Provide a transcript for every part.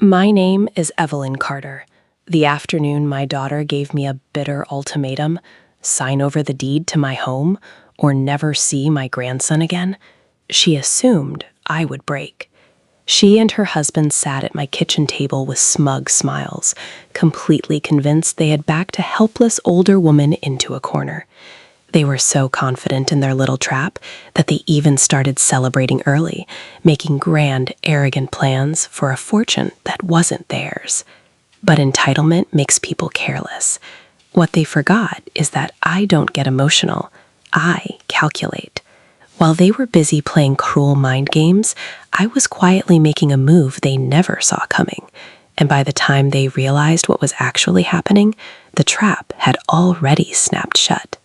My name is Evelyn Carter. The afternoon my daughter gave me a bitter ultimatum, sign over the deed to my home or never see my grandson again, she assumed I would break. She and her husband sat at my kitchen table with smug smiles, completely convinced they had backed a helpless older woman into a corner. They were so confident in their little trap that they even started celebrating early, making grand, arrogant plans for a fortune that wasn't theirs. But entitlement makes people careless. What they forgot is that I don't get emotional. I calculate. While they were busy playing cruel mind games, I was quietly making a move they never saw coming. And by the time they realized what was actually happening, the trap had already snapped shut.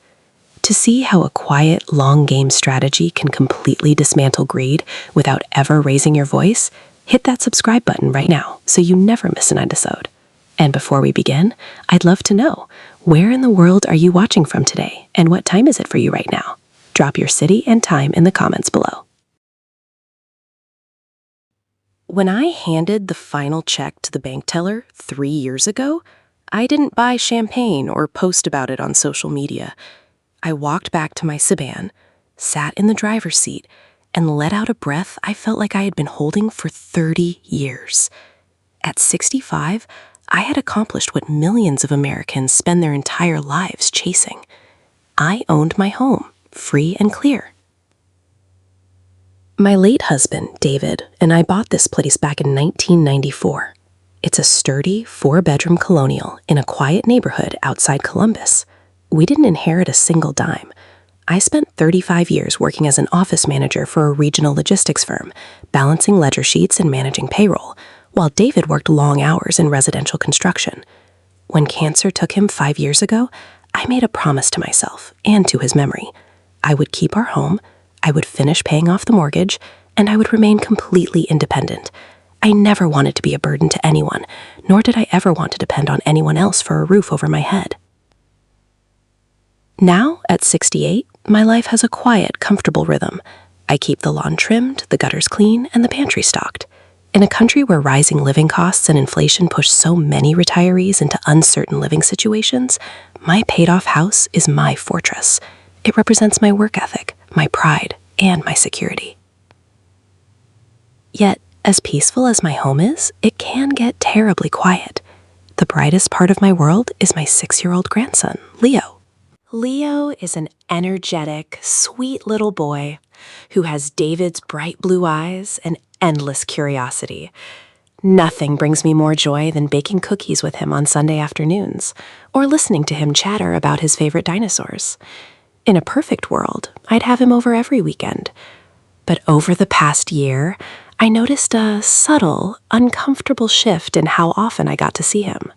To see how a quiet, long-game strategy can completely dismantle greed without ever raising your voice, hit that subscribe button right now so you never miss an episode. And before we begin, I'd love to know, where in the world are you watching from today, and what time is it for you right now? Drop your city and time in the comments below. When I handed the final check to the bank teller 3 years ago, I didn't buy champagne or post about it on social media. I walked back to my sedan, sat in the driver's seat, and let out a breath I felt like I had been holding for 30 years. At 65, I had accomplished what millions of Americans spend their entire lives chasing. I owned my home, free and clear. My late husband, David, and I bought this place back in 1994. It's a sturdy, 4-bedroom colonial in a quiet neighborhood outside Columbus. We didn't inherit a single dime. I spent 35 years working as an office manager for a regional logistics firm, balancing ledger sheets and managing payroll, while David worked long hours in residential construction. When cancer took him 5 years ago, I made a promise to myself and to his memory. I would keep our home, I would finish paying off the mortgage, and I would remain completely independent. I never wanted to be a burden to anyone, nor did I ever want to depend on anyone else for a roof over my head. Now, at 68, my life has a quiet, comfortable rhythm. I keep the lawn trimmed, the gutters clean, and the pantry stocked. In a country where rising living costs and inflation push so many retirees into uncertain living situations, my paid-off house is my fortress. It represents my work ethic, my pride, and my security. Yet, as peaceful as my home is, it can get terribly quiet. The brightest part of my world is my 6-year-old grandson, Leo. Leo is an energetic, sweet little boy who has David's bright blue eyes and endless curiosity. Nothing brings me more joy than baking cookies with him on Sunday afternoons, or listening to him chatter about his favorite dinosaurs. In a perfect world, I'd have him over every weekend. But over the past year, I noticed a subtle, uncomfortable shift in how often I got to see him.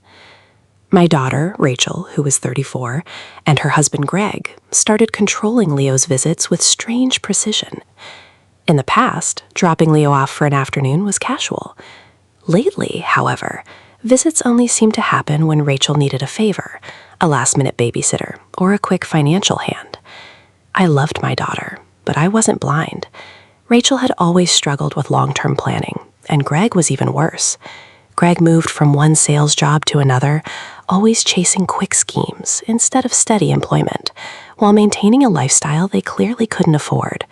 My daughter, Rachel, who was 34, and her husband, Greg, started controlling Leo's visits with strange precision. In the past, dropping Leo off for an afternoon was casual. Lately, however, visits only seemed to happen when Rachel needed a favor, a last-minute babysitter, or a quick financial hand. I loved my daughter, but I wasn't blind. Rachel had always struggled with long-term planning, and Greg was even worse. Greg moved from one sales job to another, always chasing quick schemes instead of steady employment, while maintaining a lifestyle they clearly couldn't afford.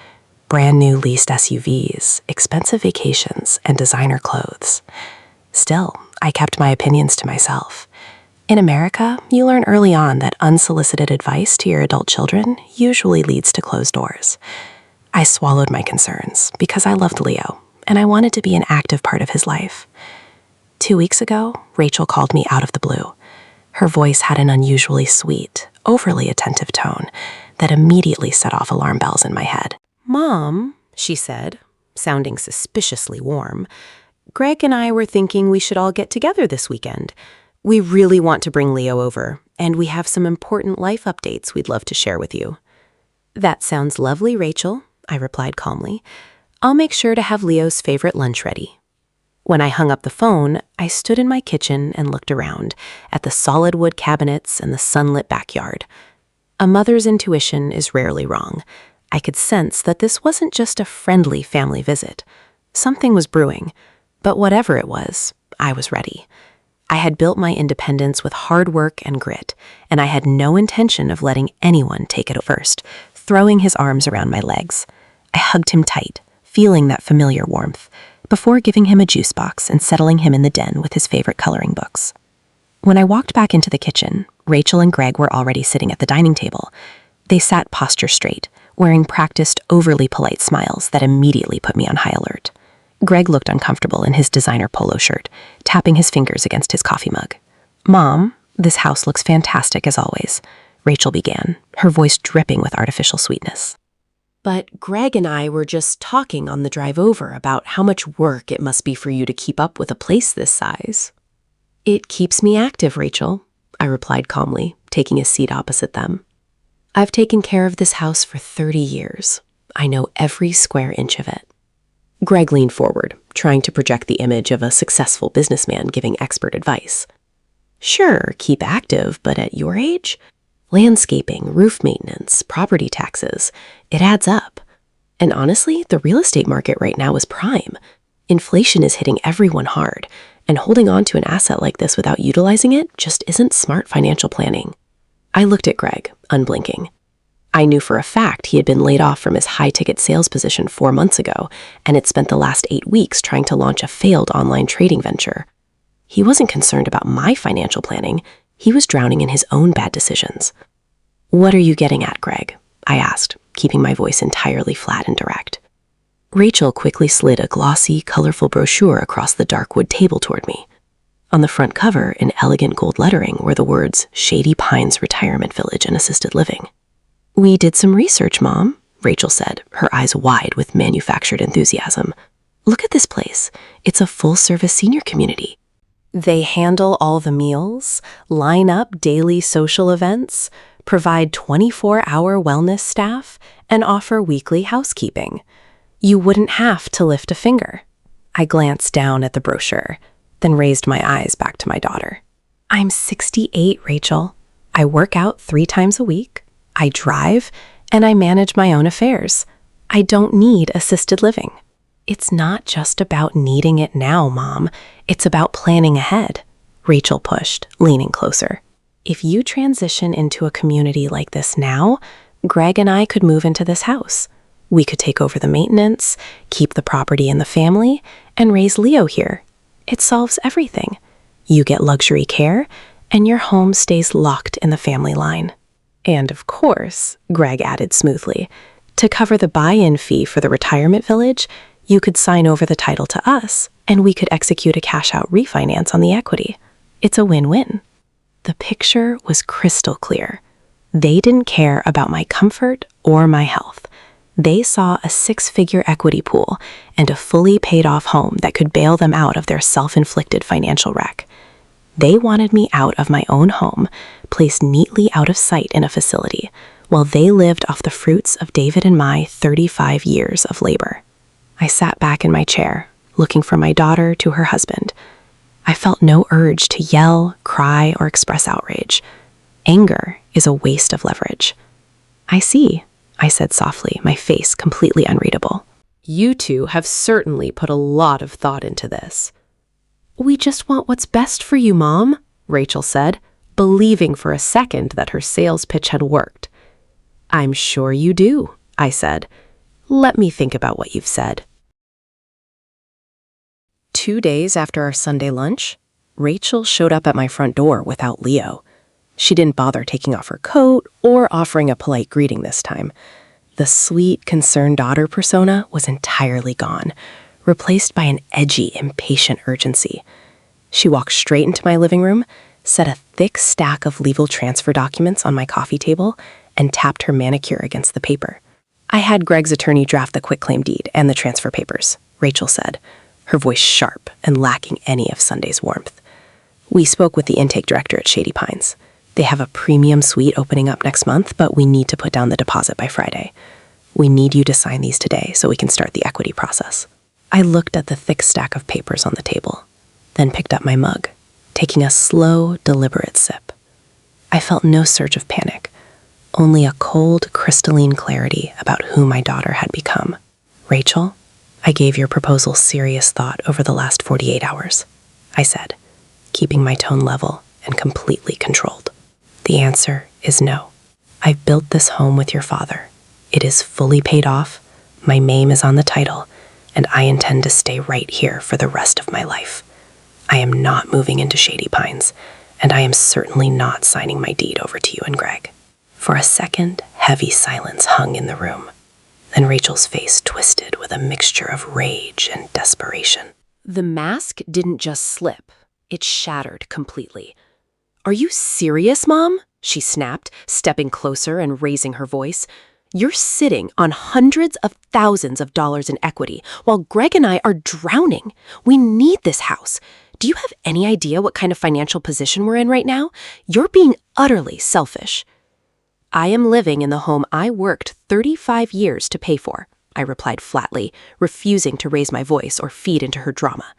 Brand new leased SUVs, expensive vacations, and designer clothes. Still, I kept my opinions to myself. In America, you learn early on that unsolicited advice to your adult children usually leads to closed doors. I swallowed my concerns because I loved Leo, and I wanted to be an active part of his life. 2 weeks ago, Rachel called me out of the blue. Her voice had an unusually sweet, overly attentive tone that immediately set off alarm bells in my head. "Mom," she said, sounding suspiciously warm, "Greg and I were thinking we should all get together this weekend. We really want to bring Leo over, and we have some important life updates we'd love to share with you." "That sounds lovely, Rachel," I replied calmly. "I'll make sure to have Leo's favorite lunch ready." When I hung up the phone, I stood in my kitchen and looked around at the solid wood cabinets and the sunlit backyard. A mother's intuition is rarely wrong. I could sense that this wasn't just a friendly family visit. Something was brewing. But whatever it was, I was ready. I had built my independence with hard work and grit, and I had no intention of letting anyone take it first, throwing his arms around my legs. I hugged him tight, feeling that familiar warmth, before giving him a juice box and settling him in the den with his favorite coloring books. When I walked back into the kitchen, Rachel and Greg were already sitting at the dining table. They sat posture straight, wearing practiced, overly polite smiles that immediately put me on high alert. Greg looked uncomfortable in his designer polo shirt, tapping his fingers against his coffee mug. "Mom, this house looks fantastic as always," Rachel began, her voice dripping with artificial sweetness. "But Greg and I were just talking on the drive over about how much work it must be for you to keep up with a place this size." "It keeps me active, Rachel," I replied calmly, taking a seat opposite them. "I've taken care of this house for 30 years. I know every square inch of it." Greg leaned forward, trying to project the image of a successful businessman giving expert advice. "Sure, keep active, but at your age? Landscaping, roof maintenance, property taxes, it adds up. And honestly, the real estate market right now is prime. Inflation is hitting everyone hard, and holding on to an asset like this without utilizing it just isn't smart financial planning." I looked at Greg, unblinking. I knew for a fact he had been laid off from his high-ticket sales position 4 months ago and had spent the last 8 weeks trying to launch a failed online trading venture. He wasn't concerned about my financial planning. He was drowning in his own bad decisions. "What are you getting at, Greg?" I asked, keeping my voice entirely flat and direct. Rachel quickly slid a glossy, colorful brochure across the dark wood table toward me. On the front cover, in elegant gold lettering, were the words Shady Pines Retirement Village and Assisted Living. "We did some research, Mom," Rachel said, her eyes wide with manufactured enthusiasm. "Look at this place. It's a full-service senior community. They handle all the meals, line up daily social events, provide 24-hour wellness staff, and offer weekly housekeeping. You wouldn't have to lift a finger." I glanced down at the brochure, then raised my eyes back to my daughter. "I'm 68, Rachel. I work out 3 times a week. I drive, and I manage my own affairs. I don't need assisted living." "It's not just about needing it now, Mom. It's about planning ahead," Rachel pushed, leaning closer. "If you transition into a community like this now, Greg and I could move into this house. We could take over the maintenance, keep the property in the family, and raise Leo here. It solves everything. You get luxury care, and your home stays locked in the family line." "And of course," Greg added smoothly, "to cover the buy-in fee for the retirement village, you could sign over the title to us, and we could execute a cash-out refinance on the equity. It's a win-win." The picture was crystal clear. They didn't care about my comfort or my health. They saw a 6-figure equity pool and a fully paid-off home that could bail them out of their self-inflicted financial wreck. They wanted me out of my own home, placed neatly out of sight in a facility, while they lived off the fruits of David and my 35 years of labor. I sat back in my chair, looking from my daughter to her husband. I felt no urge to yell, cry, or express outrage. Anger is a waste of leverage. "I see," I said softly, my face completely unreadable. "You two have certainly put a lot of thought into this." "We just want what's best for you, Mom," Rachel said, believing for a second that her sales pitch had worked. "I'm sure you do," I said. "Let me think about what you've said." 2 days after our Sunday lunch, Rachel showed up at my front door without Leo. She didn't bother taking off her coat or offering a polite greeting this time. The sweet, concerned daughter persona was entirely gone, replaced by an edgy, impatient urgency. She walked straight into my living room, set a thick stack of legal transfer documents on my coffee table, and tapped her manicure against the paper. "I had Greg's attorney draft the quitclaim deed and the transfer papers," Rachel said, her voice sharp and lacking any of Sunday's warmth. "We spoke with the intake director at Shady Pines. They have a premium suite opening up next month, but we need to put down the deposit by Friday. We need you to sign these today so we can start the equity process." I looked at the thick stack of papers on the table, then picked up my mug, taking a slow, deliberate sip. I felt no surge of panic, only a cold, crystalline clarity about who my daughter had become. "Rachel," I gave your proposal serious thought over the last 48 hours, I said, keeping my tone level and completely controlled. The answer is no. I've built this home with your father. It is fully paid off, my name is on the title, and I intend to stay right here for the rest of my life. I am not moving into Shady Pines, and I am certainly not signing my deed over to you and Greg. For a second, heavy silence hung in the room. Then Rachel's face twisted with a mixture of rage and desperation. The mask didn't just slip, it shattered completely. "Are you serious, Mom?" she snapped, stepping closer and raising her voice. "You're sitting on hundreds of thousands of dollars in equity, while Greg and I are drowning. We need this house. Do you have any idea what kind of financial position we're in right now? You're being utterly selfish." "I am living in the home I worked 35 years to pay for," I replied flatly, refusing to raise my voice or feed into her drama.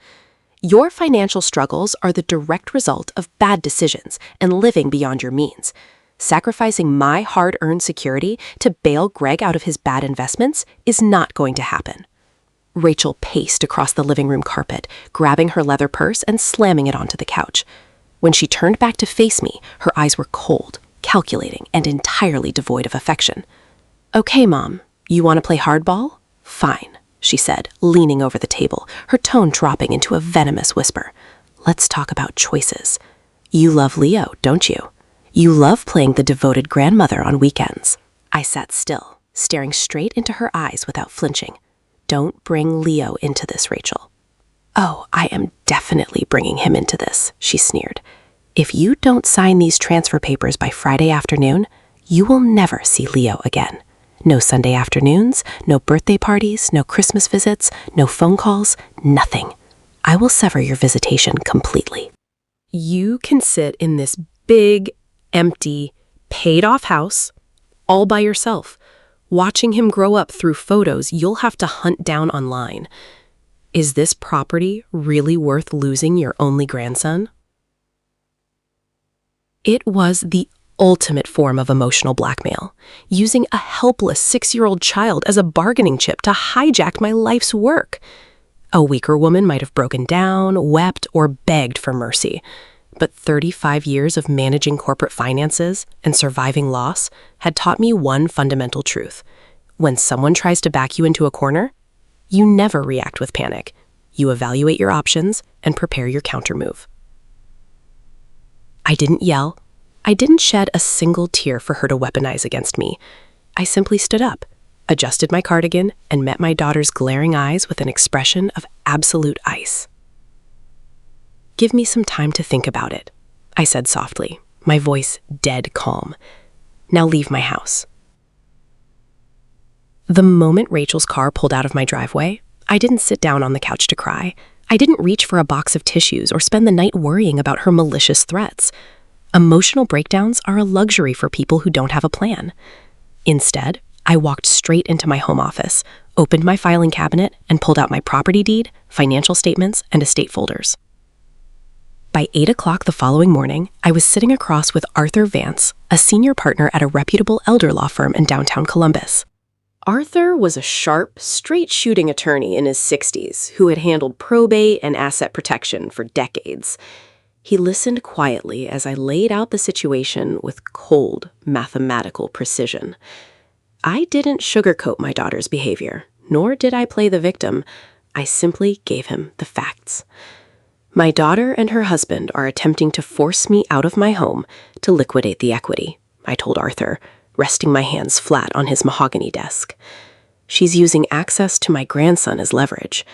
"Your financial struggles are the direct result of bad decisions and living beyond your means. Sacrificing my hard-earned security to bail Greg out of his bad investments is not going to happen." Rachel paced across the living room carpet, grabbing her leather purse and slamming it onto the couch. When she turned back to face me, her eyes were cold, calculating, and entirely devoid of affection. "Okay, Mom, you want to play hardball? Fine," she said, leaning over the table, her tone dropping into a venomous whisper. "Let's talk about choices. You love Leo, don't you? You love playing the devoted grandmother on weekends." I sat still, staring straight into her eyes without flinching. "Don't bring Leo into this, Rachel." "Oh, I am definitely bringing him into this," she sneered. "If you don't sign these transfer papers by Friday afternoon, you will never see Leo again. No Sunday afternoons, no birthday parties, no Christmas visits, no phone calls, nothing. I will sever your visitation completely." "You can sit in this big, empty, paid-off house all by yourself, watching him grow up through photos you'll have to hunt down online. Is this property really worth losing your only grandson?" It was the ultimate form of emotional blackmail, using a helpless 6-year-old child as a bargaining chip to hijack my life's work. A weaker woman might have broken down, wept, or begged for mercy. But 35 years of managing corporate finances and surviving loss had taught me one fundamental truth. When someone tries to back you into a corner, you never react with panic. You evaluate your options and prepare your countermove. I didn't yell. I didn't shed a single tear for her to weaponize against me. I simply stood up, adjusted my cardigan, and met my daughter's glaring eyes with an expression of absolute ice. "Give me some time to think about it," I said softly, my voice dead calm. "Now leave my house." The moment Rachel's car pulled out of my driveway, I didn't sit down on the couch to cry. I didn't reach for a box of tissues or spend the night worrying about her malicious threats. Emotional breakdowns are a luxury for people who don't have a plan. Instead, I walked straight into my home office, opened my filing cabinet, and pulled out my property deed, financial statements, and estate folders. By 8 o'clock the following morning, I was sitting across with Arthur Vance, a senior partner at a reputable elder law firm in downtown Columbus. Arthur was a sharp, straight-shooting attorney in his 60s who had handled probate and asset protection for decades. He listened quietly as I laid out the situation with cold, mathematical precision. I didn't sugarcoat my daughter's behavior, nor did I play the victim. I simply gave him the facts. My daughter and her husband are attempting to force me out of my home to liquidate the equity, I told Arthur, resting my hands flat on his mahogany desk. She's using access to my grandson as leverage.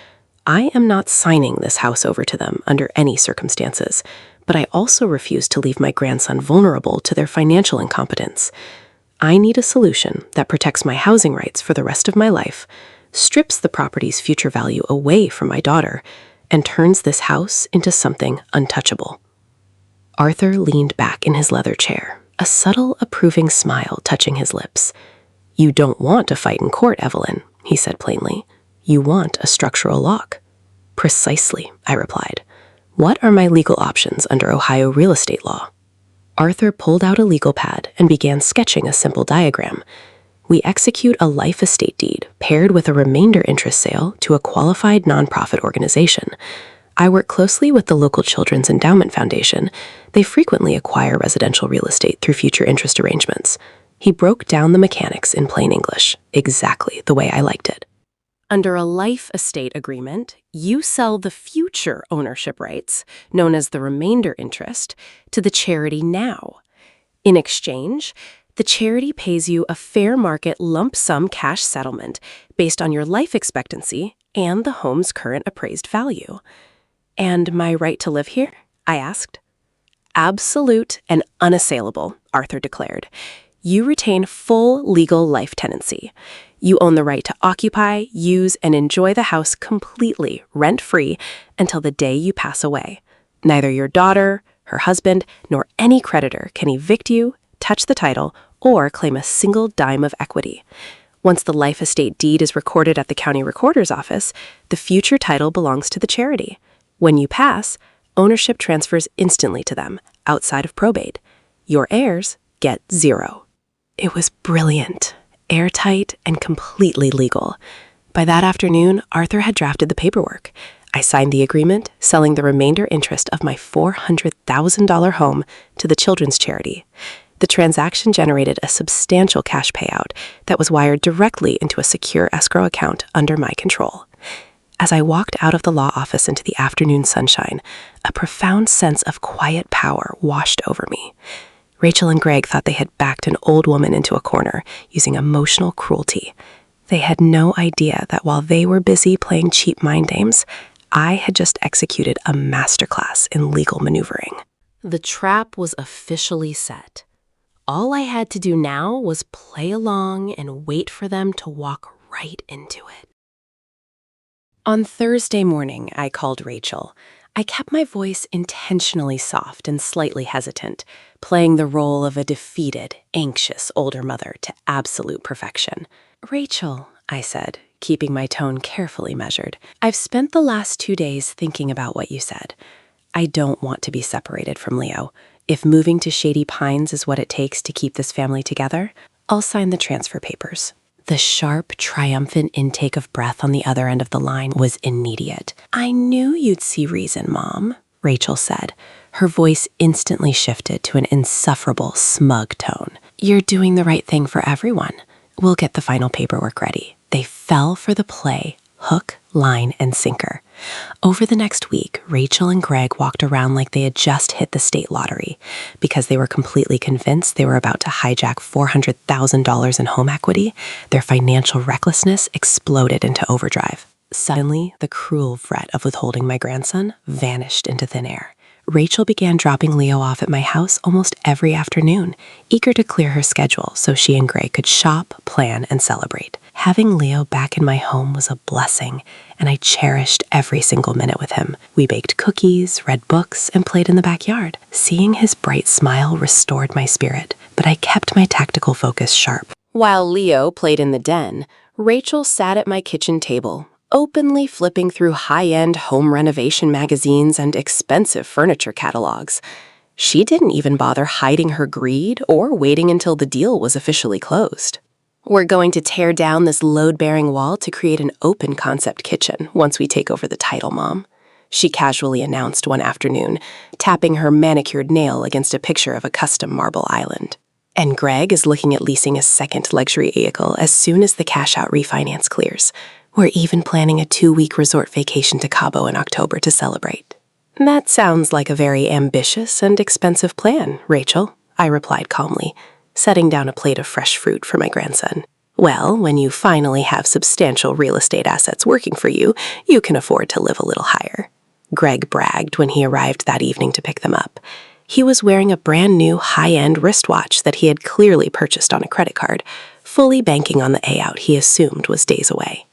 I am not signing this house over to them under any circumstances, but I also refuse to leave my grandson vulnerable to their financial incompetence. I need a solution that protects my housing rights for the rest of my life, strips the property's future value away from my daughter, and turns this house into something untouchable. Arthur leaned back in his leather chair, a subtle, approving smile touching his lips. "You don't want to fight in court, Evelyn," he said plainly. "You want a structural lock." "Precisely," I replied. "What are my legal options under Ohio real estate law?" Arthur pulled out a legal pad and began sketching a simple diagram. We execute a life estate deed paired with a remainder interest sale to a qualified nonprofit organization. I work closely with the local Children's Endowment Foundation. They frequently acquire residential real estate through future interest arrangements. He broke down the mechanics in plain English, exactly the way I liked it. Under a life estate agreement, you sell the future ownership rights, known as the remainder interest, to the charity now. In exchange, the charity pays you a fair market lump sum cash settlement based on your life expectancy and the home's current appraised value. And my right to live here? I asked. Absolute and unassailable, Arthur declared. You retain full legal life tenancy. You own the right to occupy, use, and enjoy the house completely, rent-free, until the day you pass away. Neither your daughter, her husband, nor any creditor can evict you, touch the title, or claim a single dime of equity. Once the life estate deed is recorded at the county recorder's office, the future title belongs to the charity. When you pass, ownership transfers instantly to them, outside of probate. Your heirs get zero. It was brilliant, airtight, and completely legal. By that afternoon, Arthur had drafted the paperwork. I signed the agreement, selling the remainder interest of my $400,000 home to the children's charity. The transaction generated a substantial cash payout that was wired directly into a secure escrow account under my control. As I walked out of the law office into the afternoon sunshine, a profound sense of quiet power washed over me. Rachel and Greg thought they had backed an old woman into a corner using emotional cruelty. They had no idea that while they were busy playing cheap mind games, I had just executed a masterclass in legal maneuvering. The trap was officially set. All I had to do now was play along and wait for them to walk right into it. On Thursday morning, I called Rachel. I kept my voice intentionally soft and slightly hesitant, playing the role of a defeated, anxious older mother to absolute perfection. "Rachel," I said, keeping my tone carefully measured, "I've spent the last 2 days thinking about what you said. I don't want to be separated from Leo. If moving to Shady Pines is what it takes to keep this family together, I'll sign the transfer papers." The sharp, triumphant intake of breath on the other end of the line was immediate. "I knew you'd see reason, Mom," Rachel said. Her voice instantly shifted to an insufferable, smug tone. "You're doing the right thing for everyone. We'll get the final paperwork ready." They fell for the play, hook, line, and sinker. Over the next week, Rachel and Greg walked around like they had just hit the state lottery. Because they were completely convinced they were about to hijack $400,000 in home equity, their financial recklessness exploded into overdrive. Suddenly, the cruel threat of withholding my grandson vanished into thin air. Rachel began dropping Leo off at my house almost every afternoon, eager to clear her schedule so she and Greg could shop, plan, and celebrate. Having Leo back in my home was a blessing, and I cherished every single minute with him. We baked cookies, read books, and played in the backyard. Seeing his bright smile restored my spirit, but I kept my tactical focus sharp. While Leo played in the den, Rachel sat at my kitchen table, openly flipping through high-end home renovation magazines and expensive furniture catalogs. She didn't even bother hiding her greed or waiting until the deal was officially closed. "We're going to tear down this load-bearing wall to create an open-concept kitchen once we take over the title, Mom," she casually announced one afternoon, tapping her manicured nail against a picture of a custom marble island. "And Greg is looking at leasing a second luxury vehicle as soon as the cash-out refinance clears. We're even planning a 2-week resort vacation to Cabo in October to celebrate." "That sounds like a very ambitious and expensive plan, Rachel," I replied calmly, setting down a plate of fresh fruit for my grandson. "Well, when you finally have substantial real estate assets working for you, you can afford to live a little higher," Greg bragged when he arrived that evening to pick them up. He was wearing a brand new high-end wristwatch that he had clearly purchased on a credit card, fully banking on the payout he assumed was days away.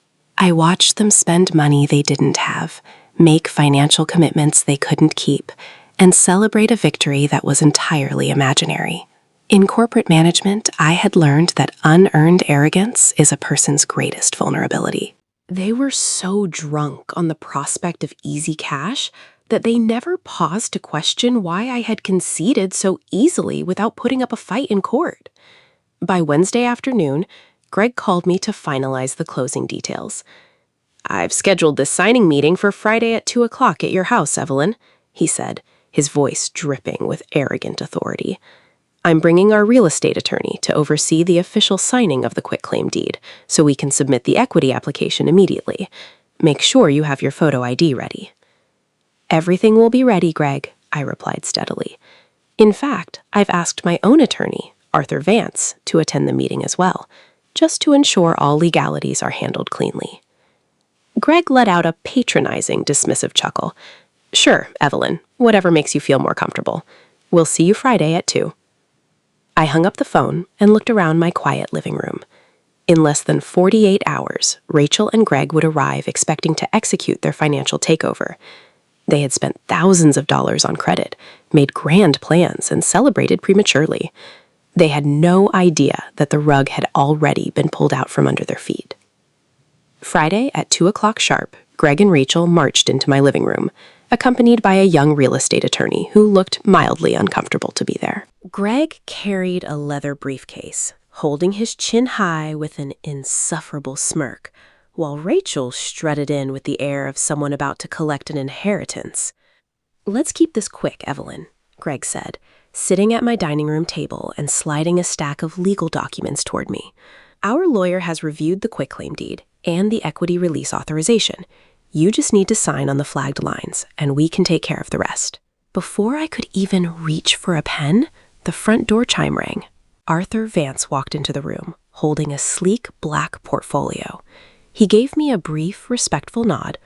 I watched them spend money they didn't have, make financial commitments they couldn't keep, and celebrate a victory that was entirely imaginary. In corporate management, I had learned that unearned arrogance is a person's greatest vulnerability. They were so drunk on the prospect of easy cash that they never paused to question why I had conceded so easily without putting up a fight in court. By Wednesday afternoon, Greg called me to finalize the closing details. "I've scheduled this signing meeting for Friday at 2 o'clock at your house, Evelyn," he said, his voice dripping with arrogant authority. "I'm bringing our real estate attorney to oversee the official signing of the quitclaim deed so we can submit the equity application immediately. Make sure you have your photo ID ready." "Everything will be ready, Greg," I replied steadily. In fact, I've asked my own attorney, Arthur Vance, to attend the meeting as well, just to ensure all legalities are handled cleanly. Greg let out a patronizing, dismissive chuckle. "Sure, Evelyn, whatever makes you feel more comfortable. We'll see you Friday at 2. I hung up the phone and looked around my quiet living room. In less than 48 hours, Rachel and Greg would arrive expecting to execute their financial takeover. They had spent thousands of dollars on credit, made grand plans, and celebrated prematurely. They had no idea that the rug had already been pulled out from under their feet. Friday at 2 o'clock sharp, Greg and Rachel marched into my living room, accompanied by a young real estate attorney who looked mildly uncomfortable to be there. Greg carried a leather briefcase, holding his chin high with an insufferable smirk, while Rachel strutted in with the air of someone about to collect an inheritance. "Let's keep this quick, Evelyn," Greg said, sitting at my dining room table and sliding a stack of legal documents toward me. "Our lawyer has reviewed the quitclaim deed and the equity release authorization. You just need to sign on the flagged lines, and we can take care of the rest." Before I could even reach for a pen, the front door chime rang. Arthur Vance walked into the room, holding a sleek black portfolio. He gave me a brief, respectful nod,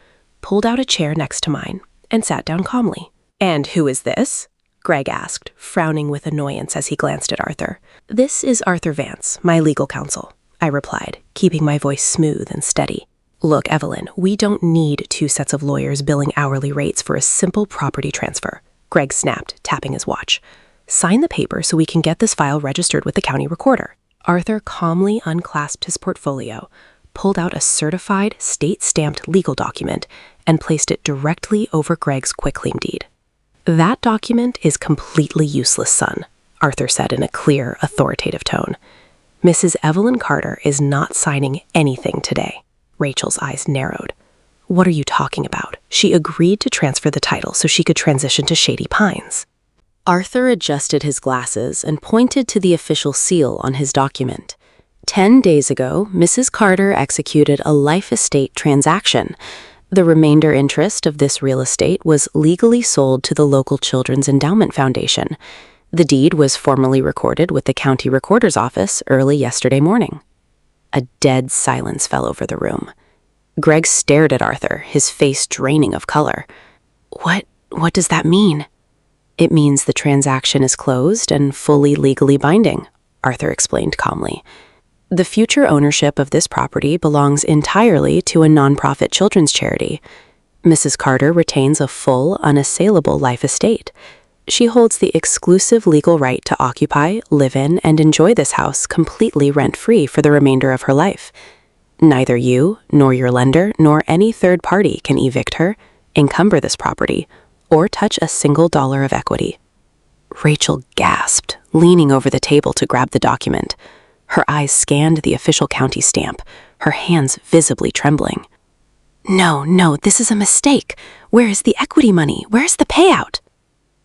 pulled out a chair next to mine, and sat down calmly. "And who is this?" Greg asked, frowning with annoyance as he glanced at Arthur. "This is Arthur Vance, my legal counsel," I replied, keeping my voice smooth and steady. "Look, Evelyn, we don't need 2 sets of lawyers billing hourly rates for a simple property transfer," Greg snapped, tapping his watch. "Sign the paper so we can get this file registered with the county recorder." Arthur calmly unclasped his portfolio, pulled out a certified, state-stamped legal document, and placed it directly over Greg's quitclaim deed. "That document is completely useless, son," Arthur said in a clear, authoritative tone. "Mrs. Evelyn Carter is not signing anything today." Rachel's eyes narrowed. "What are you talking about? She agreed to transfer the title so she could transition to Shady Pines." Arthur adjusted his glasses and pointed to the official seal on his document. 10 days ago, Mrs. Carter executed a life estate transaction. The remainder interest of this real estate was legally sold to the local Children's Endowment Foundation. The deed was formally recorded with the county recorder's office early yesterday morning. A dead silence fell over the room. Greg stared at Arthur, his face draining of color. What does that mean?" "It means the transaction is closed and fully legally binding," Arthur explained calmly. "The future ownership of this property belongs entirely to a nonprofit children's charity. Mrs. Carter retains a full, unassailable life estate. She holds the exclusive legal right to occupy, live in, and enjoy this house completely rent-free for the remainder of her life. Neither you, nor your lender, nor any third party can evict her, encumber this property, or touch a single dollar of equity." Rachel gasped, leaning over the table to grab the document. Her eyes scanned the official county stamp, her hands visibly trembling. No, this is a mistake. Where is the equity money? Where is the payout?"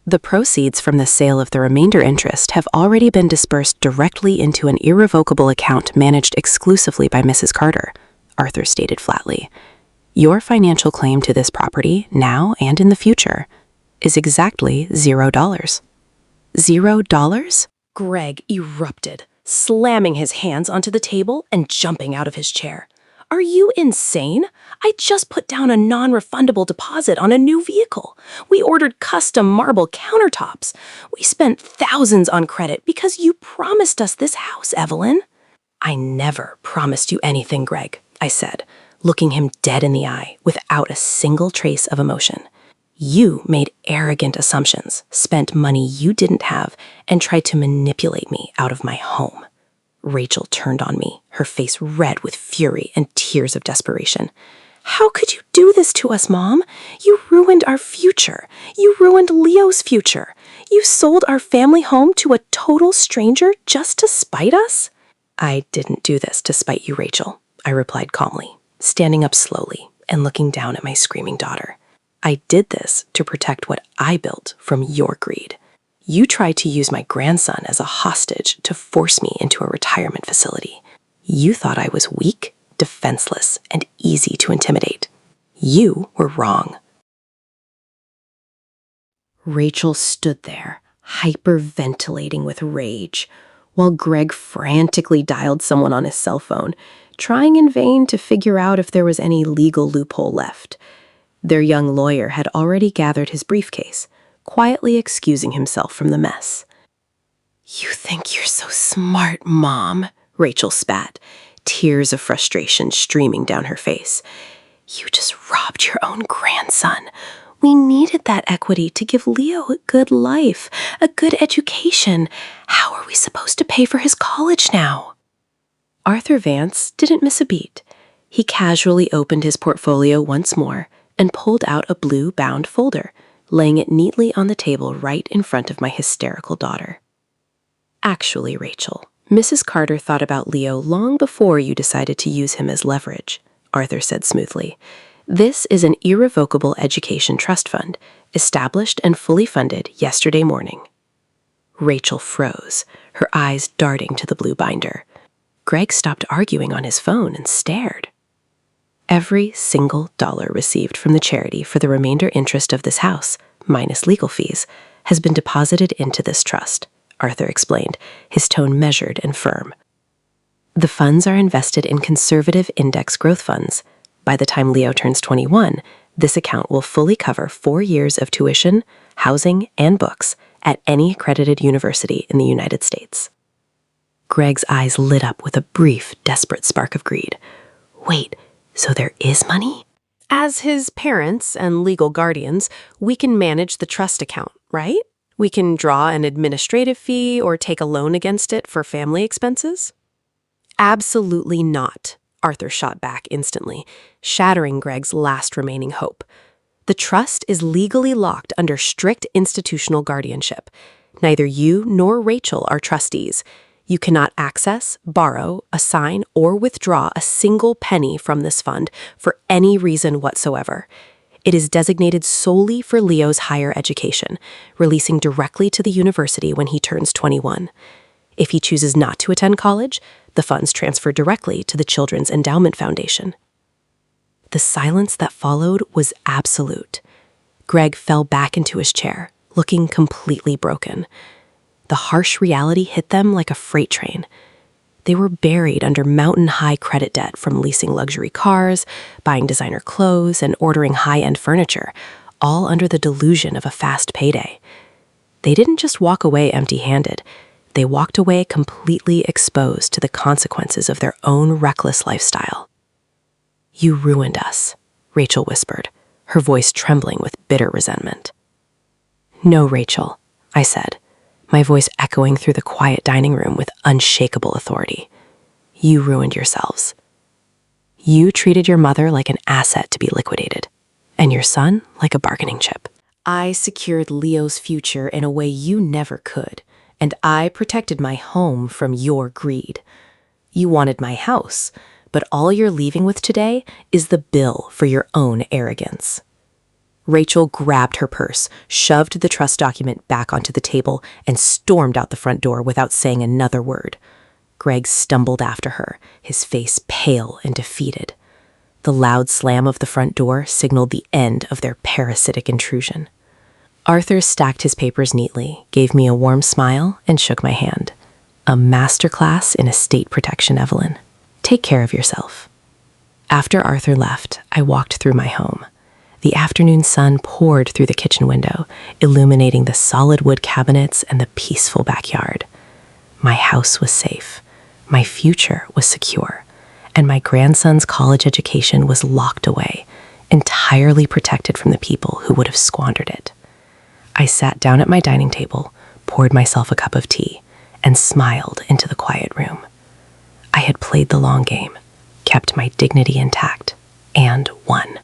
"The proceeds from the sale of the remainder interest have already been dispersed directly into an irrevocable account managed exclusively by Mrs. Carter," Arthur stated flatly. "Your financial claim to this property, now and in the future, is exactly $0. $0? Greg erupted, slamming his hands onto the table and jumping out of his chair. "Are you insane? I just put down a non-refundable deposit on a new vehicle. We ordered custom marble countertops. We spent thousands on credit because you promised us this house, Evelyn." "I never promised you anything, Greg," I said, looking him dead in the eye without a single trace of emotion. "You made arrogant assumptions, spent money you didn't have, and tried to manipulate me out of my home." Rachel turned on me, her face red with fury and tears of desperation. "How could you do this to us, Mom? You ruined our future. You ruined Leo's future. You sold our family home to a total stranger just to spite us?" I didn't do this to spite you, Rachel, I replied calmly, standing up slowly and looking down at my screaming daughter. I did this to protect what I built from your greed. You tried to use my grandson as a hostage to force me into a retirement facility. You thought I was weak, defenseless, and easy to intimidate. You were wrong. Rachel stood there, hyperventilating with rage, while Greg frantically dialed someone on his cell phone, trying in vain to figure out if there was any legal loophole left. Their young lawyer had already gathered his briefcase, quietly excusing himself from the mess. "You think you're so smart, Mom," Rachel spat, tears of frustration streaming down her face. "You just robbed your own grandson. We needed that equity to give Leo a good life, a good education. How are we supposed to pay for his college now?" Arthur Vance didn't miss a beat. He casually opened his portfolio once more and pulled out a blue bound folder, laying it neatly on the table right in front of my hysterical daughter. "Actually, Rachel, Mrs. Carter thought about Leo long before you decided to use him as leverage," Arthur said smoothly. "This is an irrevocable education trust fund, established and fully funded yesterday morning." Rachel froze, her eyes darting to the blue binder. Greg stopped arguing on his phone and stared. "Every single dollar received from the charity for the remainder interest of this house, minus legal fees, has been deposited into this trust," Arthur explained, his tone measured and firm. "The funds are invested in conservative index growth funds. By the time Leo turns 21, this account will fully cover 4 years of tuition, housing, and books at any accredited university in the United States." Greg's eyes lit up with a brief, desperate spark of greed. "Wait, so there is money?" "As his parents and legal guardians, we can manage the trust account, right? We can draw an administrative fee or take a loan against it for family expenses." "Absolutely not," Arthur shot back instantly, shattering Greg's last remaining hope. "The trust is legally locked under strict institutional guardianship. Neither you nor Rachel are trustees. You cannot access, borrow, assign, or withdraw a single penny from this fund for any reason whatsoever. It is designated solely for Leo's higher education, releasing directly to the university when he turns 21. If he chooses not to attend college, the funds transfer directly to the Children's Endowment Foundation." The silence that followed was absolute. Greg fell back into his chair, looking completely broken. The harsh reality hit them like a freight train. They were buried under mountain-high credit debt from leasing luxury cars, buying designer clothes, and ordering high-end furniture, all under the delusion of a fast payday. They didn't just walk away empty-handed. They walked away completely exposed to the consequences of their own reckless lifestyle. "You ruined us," Rachel whispered, her voice trembling with bitter resentment. "No, Rachel," I said, my voice echoing through the quiet dining room with unshakable authority. "You ruined yourselves. You treated your mother like an asset to be liquidated, and your son like a bargaining chip. I secured Leo's future in a way you never could, and I protected my home from your greed. You wanted my house, but all you're leaving with today is the bill for your own arrogance." Rachel grabbed her purse, shoved the trust document back onto the table, and stormed out the front door without saying another word. Greg stumbled after her, his face pale and defeated. The loud slam of the front door signaled the end of their parasitic intrusion. Arthur stacked his papers neatly, gave me a warm smile, and shook my hand. "A masterclass in estate protection, Evelyn. Take care of yourself." After Arthur left, I walked through my home. The afternoon sun poured through the kitchen window, illuminating the solid wood cabinets and the peaceful backyard. My house was safe, my future was secure, and my grandson's college education was locked away, entirely protected from the people who would have squandered it. I sat down at my dining table, poured myself a cup of tea, and smiled into the quiet room. I had played the long game, kept my dignity intact, and won.